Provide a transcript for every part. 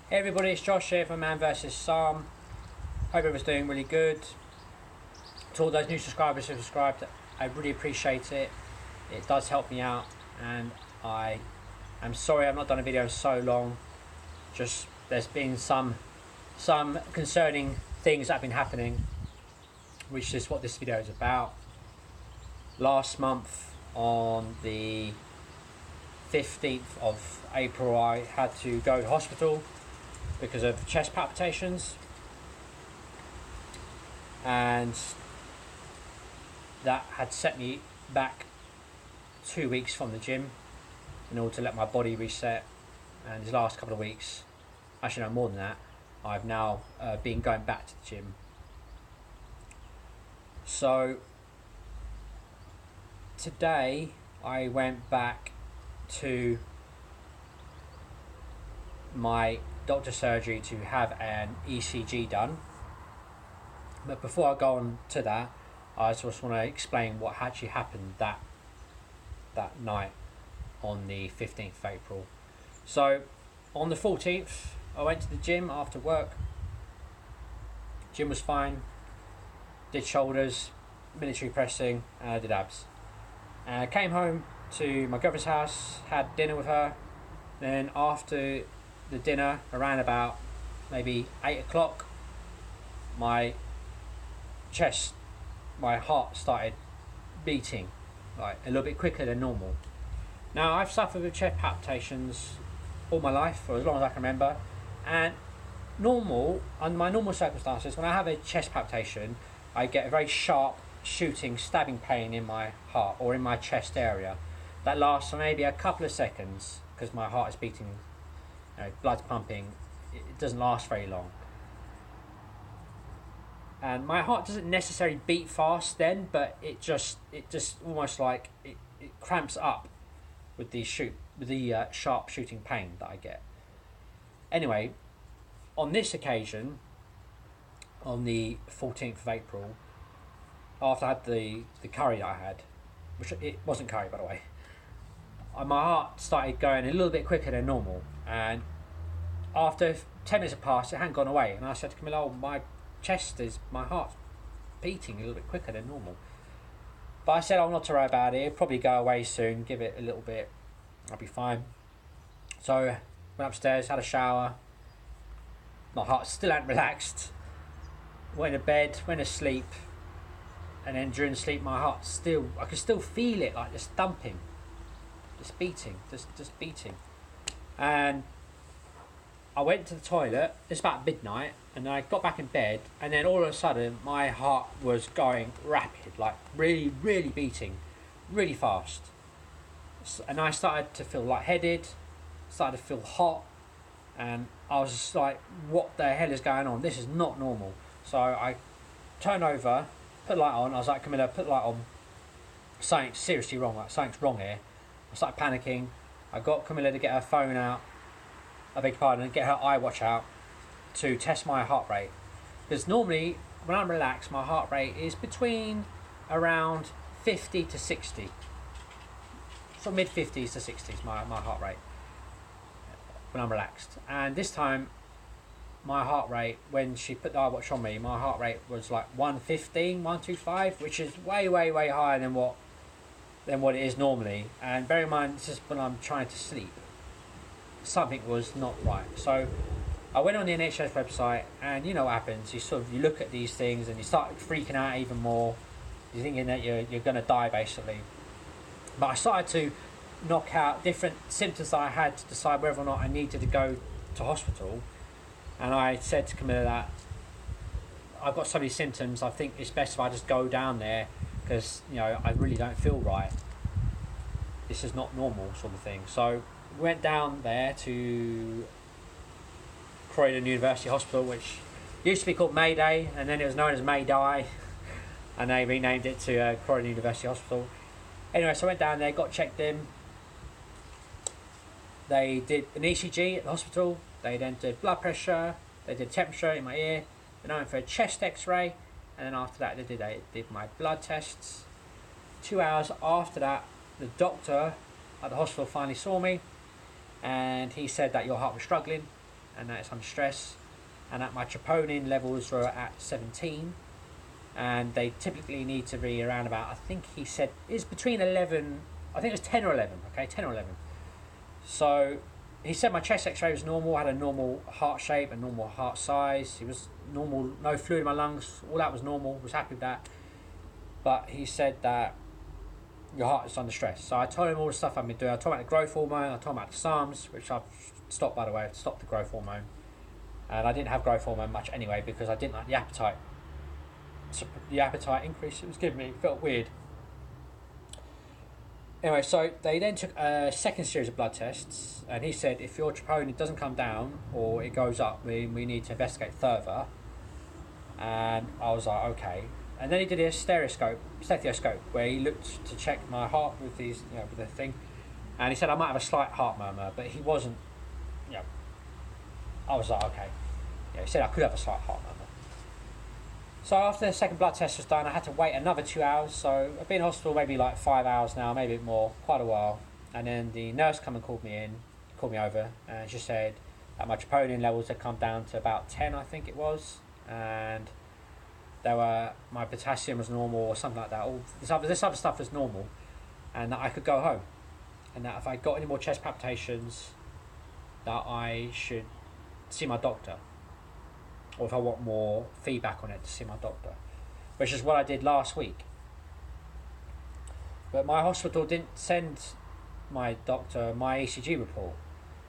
Hey everybody, it's Josh here from Man vs. SARM. Hope everyone's doing really good. To all those new subscribers who have subscribed, I really appreciate it. It does help me out, and I am sorry I've not done a video in so long. Just there's been some concerning things that have been happening, which is what this video is about. Last month on the 15th of April I had to go to hospital because of chest palpitations, and that had set me back 2 weeks from the gym in order to let my body reset. And these last couple of weeks, actually no more than that, I've now been going back to the gym. So today I went back to my doctor's surgery to have an ECG done. But before I go on to that, I just want to explain what actually happened that night on the 15th of April. So on the 14th, I went to the gym after work. Gym was fine. Did shoulders, military pressing, and I did abs. And I came home to my girlfriend's house, had dinner with her. Then after the dinner, around about maybe 8 o'clock, my heart started beating like a little bit quicker than normal. Now, I've suffered with chest palpitations all my life, for as long as I can remember, and under my normal circumstances, when I have a chest palpitation, I get a very sharp shooting, stabbing pain in my heart or in my chest area that lasts for maybe a couple of seconds because my heart is beating, blood's pumping. It doesn't last very long. And my heart doesn't necessarily beat fast then, but it just almost like it cramps up with the sharp shooting pain that I get. Anyway, on this occasion, on the 14th of April, after I had the curry that I had, which it wasn't curry by the way, my heart started going a little bit quicker than normal, and after 10 minutes had passed, it hadn't gone away, and I said to Camilla, "Oh, my heart's beating a little bit quicker than normal." But I said, "I'm not to worry about it, it'll probably go away soon, give it a little bit, I'll be fine." So went upstairs, had a shower, my heart still hadn't relaxed, went to bed, went to sleep, and then during sleep my heart I could still feel it, like just thumping, just beating, just beating. And I went to the toilet, it's about midnight, and I got back in bed, and then all of a sudden my heart was going rapid, like really, really beating, really fast. And I started to feel lightheaded, started to feel hot, and I was just like, what the hell is going on? This is not normal. So I turned over, put the light on, I was like, "Camilla, put the light on, something's seriously wrong, like something's wrong here." I started panicking. I got Camilla to get her phone out, I beg your pardon, and get her iWatch out to test my heart rate. Because normally, when I'm relaxed, my heart rate is between around 50 to 60. From mid 50s to 60s, my heart rate when I'm relaxed. And this time, my heart rate, when she put the iWatch on me, my heart rate was like 115, 125, which is way, way, way higher than what it is normally. And bear in mind, this is when I'm trying to sleep. Something was not right. So I went on the NHS website, and you know what happens, you look at these things and you start freaking out even more. You're thinking that you're going to die basically. But I started to knock out different symptoms that I had to decide whether or not I needed to go to hospital. And I said to Camilla that I've got so many symptoms, I think it's best if I just go down there, because I really don't feel right. This is not normal, sort of thing. So we went down there to Croydon University Hospital, which used to be called Mayday, and then it was known as Mayday, and they renamed it to Croydon University Hospital. Anyway, so I went down there, got checked in. They did an ECG at the hospital. They then did blood pressure. They did temperature in my ear. Then I went for a chest X-ray, and then after that they did my blood tests. 2 hours after that, the doctor at the hospital finally saw me, and he said that your heart was struggling, and that it's under stress, and that my troponin levels were at 17, and they typically need to be around about, I think he said, is between 11, I think it was 10 or 11, okay, 10 or 11. So he said my chest x-ray was normal, I had a normal heart shape, a normal heart size, it was normal, no fluid in my lungs, all that was normal, was happy with that. But he said that your heart is under stress. So I told him all the stuff I've been doing. I told him about the growth hormone, I told him about the SARMS, which I've stopped, by the way. I've stopped the growth hormone. And I didn't have growth hormone much anyway because I didn't like the appetite. So the appetite increase it was giving me, it felt weird. Anyway, so they then took a second series of blood tests, and he said if your troponin doesn't come down or it goes up, we need to investigate further. And I was like, okay. And then he did a stethoscope, where he looked to check my heart with these, with the thing, and he said I might have a slight heart murmur, but he wasn't, I was like, okay. He said I could have a slight heart murmur. So after the second blood test was done, I had to wait another 2 hours. So I've been in hospital maybe like 5 hours now, maybe a bit more, quite a while. And then the nurse came and called me over, and she said that my troponin levels had come down to about 10, I think it was, and my potassium was normal or something like that. All this other stuff was normal, and that I could go home, and that if I got any more chest palpitations, that I should see my doctor, or if I want more feedback on it, to see my doctor, which is what I did last week. But my hospital didn't send my doctor my ECG report,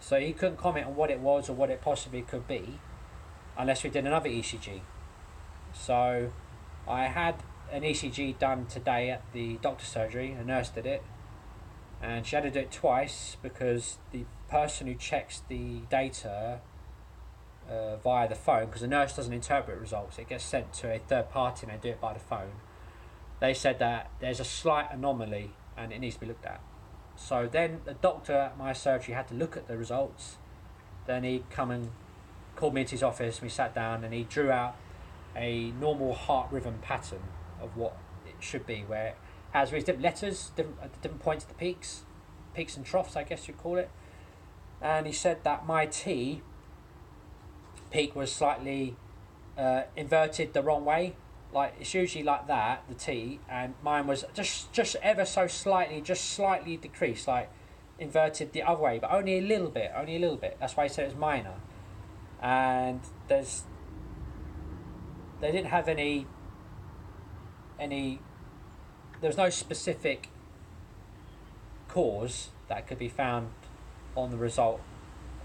so he couldn't comment on what it was or what it possibly could be unless we did another ECG. So I had an ECG done today at the doctor's surgery. A nurse did it, and she had to do it twice because the person who checks the data via the phone, because the nurse doesn't interpret results, it gets sent to a third party and they do it by the phone. They said that there's a slight anomaly and it needs to be looked at. So then the doctor at my surgery had to look at the results. Then he come and called me into his office, and we sat down, and he drew out a normal heart rhythm pattern of what it should be, where it has these different letters, different points at the peaks and troughs, I guess you'd call it. And he said that my T peak was slightly inverted the wrong way. Like it's usually like that, the T, and mine was just ever so slightly, just slightly decreased, like inverted the other way, but only a little bit. That's why he said it was minor. And they didn't have any there was no specific cause that could be found on the result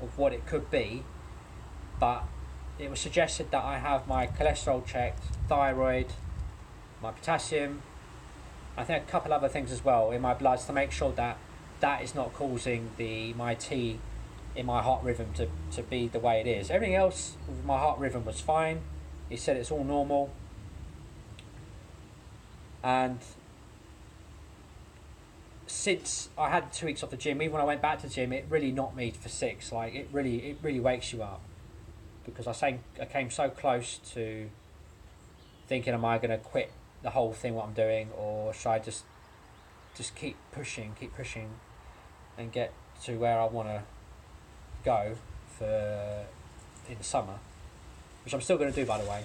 of what it could be, but it was suggested that I have my cholesterol checked, thyroid, my potassium, I think a couple other things as well in my bloods to make sure that that is not causing my T in my heart rhythm to be the way it is. Everything else with my heart rhythm was fine. He said it's all normal. And since I had 2 weeks off the gym, even when I went back to the gym, it really knocked me for 6. Like it really wakes you up, because I came so close to thinking, am I going to quit the whole thing, what I'm doing, or should I just keep pushing and get to where I want to go in the summer, which I'm still going to do, by the way.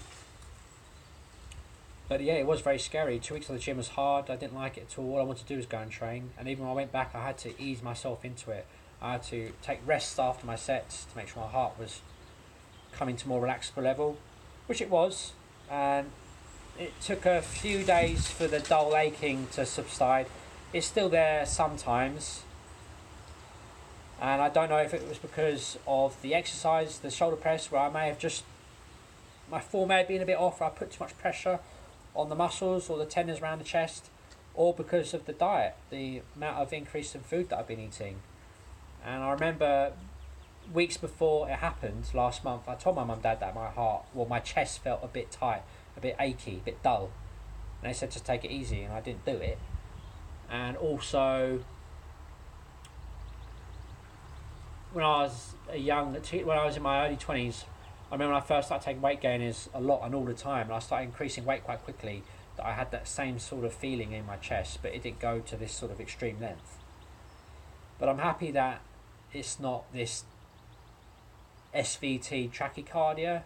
But yeah, it was very scary. 2 weeks on the gym was hard. I didn't like it at all. All I wanted to do was go and train. And even when I went back, I had to ease myself into it. I had to take rests after my sets to make sure my heart was coming to more relaxable level, which it was. And it took a few days for the dull aching to subside. It's still there sometimes. And I don't know if it was because of the exercise, the shoulder press, where I may have my form may have been a bit off, or I put too much pressure on the muscles or the tendons around the chest, or because of the diet, the amount of increase in food that I've been eating. And I remember weeks before it happened last month, I told my mum and dad that my chest felt a bit tight, a bit achy, a bit dull. And they said just take it easy, and I didn't do it. And also, when I was in my early 20s, I remember when I first started taking weight gainers a lot and all the time, and I started increasing weight quite quickly, that I had that same sort of feeling in my chest, but it didn't go to this sort of extreme length. But I'm happy that it's not this SVT tachycardia,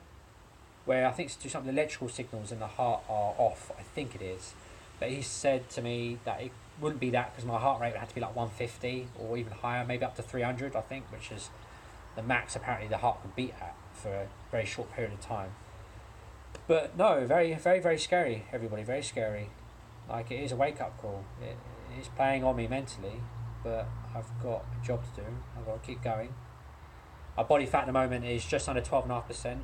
where I think it's to do something, the electrical signals in the heart are off, I think it is. But he said to me that it wouldn't be that, because my heart rate would have to be like 150 or even higher, maybe up to 300, I think, which is the max apparently the heart can beat at for a very short period of time. But no, very, very, very scary, everybody, very scary. Like, it is a wake-up call. It is playing on me mentally, but I've got a job to do. I've got to keep going. My body fat at the moment is just under 12.5%.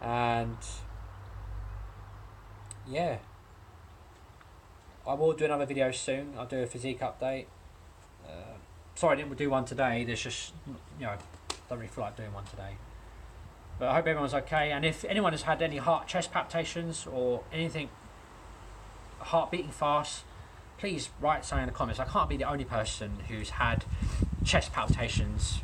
And yeah, I will do another video soon. I'll do a physique update. Sorry I didn't do one today. There's just, don't really feel like doing one today. But I hope everyone's okay. And if anyone has had any chest palpitations or anything, heart beating fast, please write something in the comments. I can't be the only person who's had chest palpitations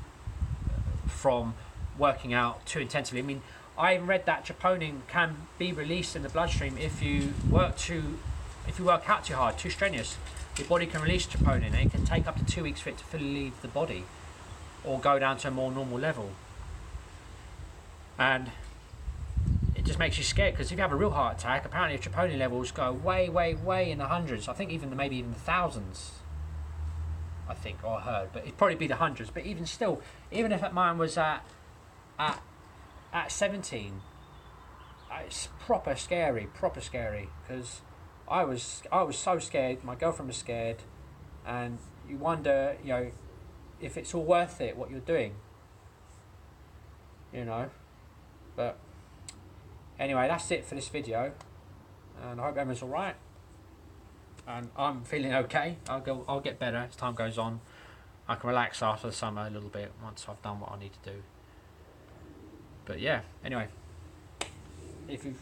from working out too intensively. I mean, I read that troponin can be released in the bloodstream if you work out too hard, too strenuous. Your body can release troponin, and it can take up to 2 weeks for it to fully leave the body or go down to a more normal level. And it just makes you scared, because if you have a real heart attack, apparently troponin levels go way, way, way in the hundreds. I think maybe even the thousands. I think, or I heard, but it'd probably be the hundreds. But even still, even if mine was at 17, it's proper scary, because I was so scared. My girlfriend was scared, and you wonder, if it's all worth it, what you're doing, But anyway, that's it for this video, and I hope everyone's all right. And I'm feeling okay. I'll get better as time goes on. I can relax after the summer a little bit once I've done what I need to do. But yeah, anyway, if you've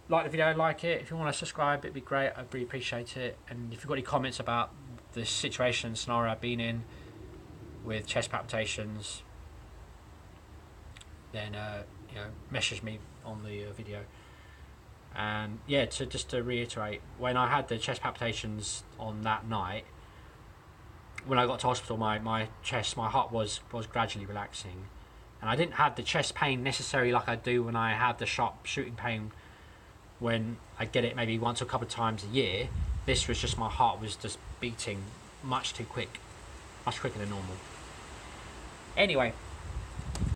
liked the video, like it. If you want to subscribe, it'd be great. I'd really appreciate it. And if you've got any comments about the scenario I've been in with chest palpitations, then message me on the video. And yeah, just to reiterate, when I had the chest palpitations on that night, when I got to hospital, my heart was gradually relaxing, and I didn't have the chest pain necessarily like I do when I have the sharp shooting pain when I get it maybe once or a couple of times a year. This was just, my heart was just beating much too quick, much quicker than normal. Anyway,